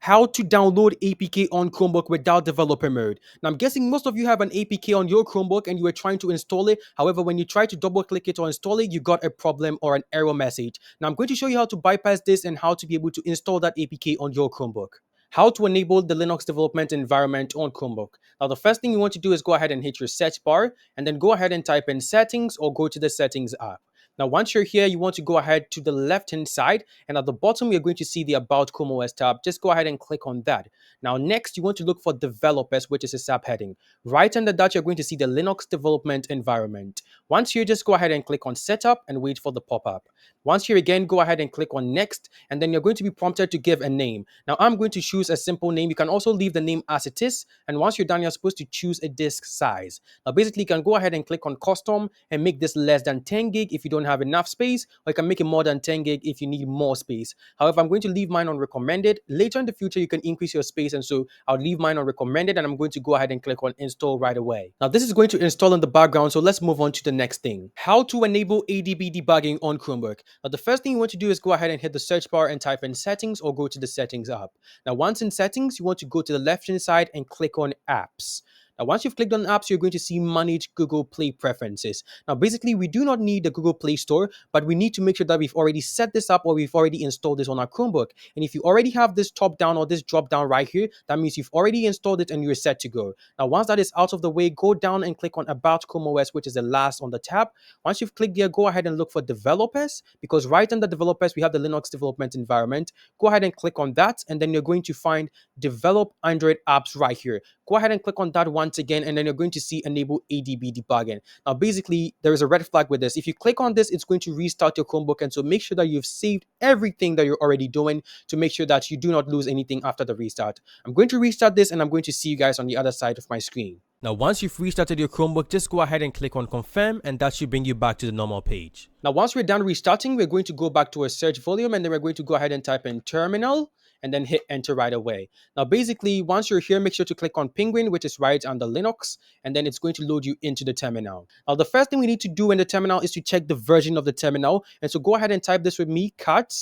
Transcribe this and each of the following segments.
how to download APK on Chromebook without developer mode. Now, I'm guessing most of you have an APK on your Chromebook and you were trying to install it. However, when you try to double click it or install it, you got a problem or an error message. Now, I'm going to show you how to bypass this and how to be able to install that APK on your Chromebook. How to enable the Linux development environment on Chromebook. Now, the first thing you want to do is go ahead and hit your search bar and then go ahead and type in settings or go to the settings app. Now, once you're here, you want to go ahead to the left-hand side, and at the bottom, you're going to see the About Chrome OS tab. Just go ahead and click on that. Now, next, you want to look for Developers, which is a subheading. Right under that, you're going to see the Linux Development Environment. Once you just go ahead and click on Setup and wait for the pop-up. Once you're again, go ahead and click on Next, and then you're going to be prompted to give a name. Now, I'm going to choose a simple name. You can also leave the name as it is, and once you're done, you're supposed to choose a disk size. Now, basically, you can go ahead and click on Custom and make this less than 10 gig if you don't have enough space, or you can make it more than 10 gig if you need more space. However, I'm going to leave mine on recommended. Later in the future, you can increase your space, and so I'll leave mine on recommended, and I'm going to go ahead and click on install right away. Now, this is going to install in the background, so let's move on to the next thing. How to enable ADB debugging on Chromebook. Now, the first thing you want to do is go ahead and hit the search bar and type in settings or go to the settings app. Now, once in settings, you want to go to the left-hand side and click on apps. Now, once you've clicked on apps, you're going to see manage Google Play preferences. Now, basically, we do not need the Google Play Store, but we need to make sure that we've already set this up or we've already installed this on our Chromebook. And if you already have this top down or this drop down right here, that means you've already installed it and you're set to go. Now, once that is out of the way, go down and click on About Chrome OS, which is the last on the tab. Once you've clicked there, go ahead and look for Developers, because right under Developers, we have the Linux development environment. Go ahead and click on that, and then you're going to find Develop Android Apps right here. Go ahead and click on that once again, and then you're going to see Enable ADB Debugging. Now, basically, there is a red flag with this. If you click on this, it's going to restart your Chromebook, and so make sure that you've saved everything that you're already doing to make sure that you do not lose anything after the restart. I'm going to restart this, and I'm going to see you guys on the other side of my screen. Now, once you've restarted your Chromebook, just go ahead and click on confirm, and that should bring you back to the normal page. Now, once we're done restarting, we're going to go back to our search volume, and then we're going to go ahead and type in terminal and then hit enter right away. Now, basically, once you're here, make sure to click on Penguin, which is right under Linux, and then it's going to load you into the terminal. Now, the first thing we need to do in the terminal is to check the version of the terminal. And so go ahead and type this with me, cat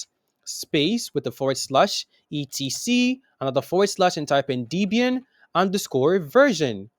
space with the / etc, another / and type in Debian _ version.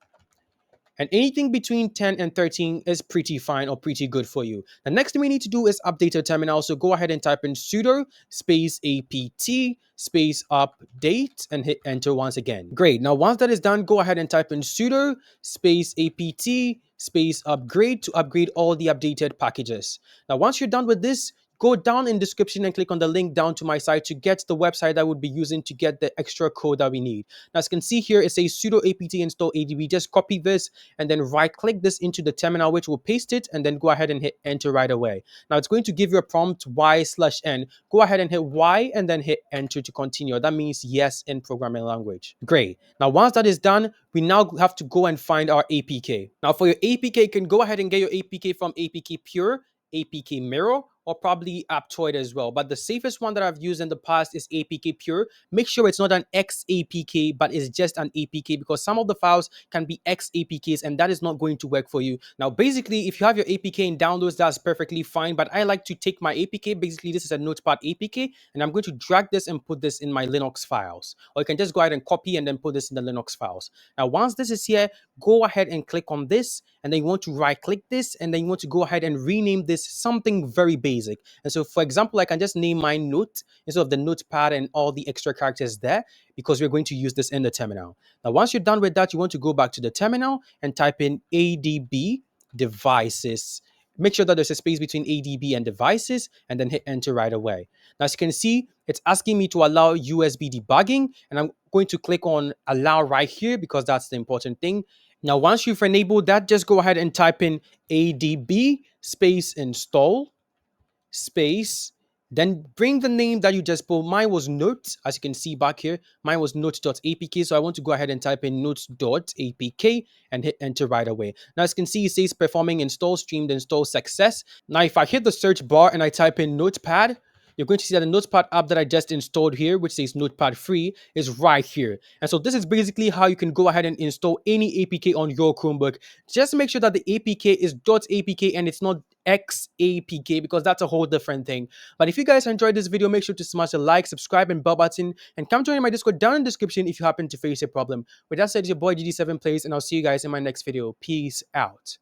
And anything between 10 and 13 is pretty fine or pretty good for you. The next thing we need to do is update our terminal. So go ahead and type in sudo space apt space update and hit enter once again. Great. Now, once that is done, go ahead and type in sudo space apt space upgrade to upgrade all the updated packages. Now, once you're done with this, go down in description and click on the link down to my site to get the website I would be using to get the extra code that we need. Now, as you can see here, it says sudo apt install adb. Just copy this and then right click this into the terminal, which will paste it, and then go ahead and hit enter right away. Now, it's going to give you a prompt y/n. Go ahead and hit y and then hit enter to continue. That means yes in programming language. Great. Now, once that is done, we now have to go and find our APK. Now, for your APK, you can go ahead and get your APK from APK Pure, APK Mirror, or probably Aptoid as well. But the safest one that I've used in the past is APK Pure. Make sure it's not an XAPK, but it's just an APK, because some of the files can be XAPKs and that is not going to work for you. Now, basically, if you have your APK in downloads, that's perfectly fine. But I like to take my APK. Basically, this is a Notepad APK, and I'm going to drag this and put this in my Linux files. Or you can just go ahead and copy and then put this in the Linux files. Now, once this is here, go ahead and click on this, and then you want to right click this, and then you want to go ahead and rename this something very basic. And so, for example, I can just name my note instead of the notepad and all the extra characters there, because we're going to use this in the terminal. Now, once you're done with that, you want to go back to the terminal and type in ADB devices. Make sure that there's a space between ADB and devices, and then hit enter right away. Now, as you can see, it's asking me to allow USB debugging, and I'm going to click on allow right here because that's the important thing. Now, once you've enabled that, just go ahead and type in ADB space install space, then bring the name that you just put. Mine was note, as you can see back here. Mine was note.apk, so I want to go ahead and type in note.apk and hit enter right away. Now, as you can see, it says performing install, streamed install success. Now, if I hit the search bar and I type in notepad, you're going to see that the Notepad app that I just installed here, which says Notepad free, is right here. And so this is basically how you can go ahead and install any APK on your Chromebook. Just make sure that the APK is .apk and it's not XAPK, because that's a whole different thing. But if you guys enjoyed this video, make sure to smash the like, subscribe, and bell button, and come join my Discord down in the description if you happen to face a problem. With that said, it's your boy GD7 Plays, and I'll see you guys in my next video. Peace out.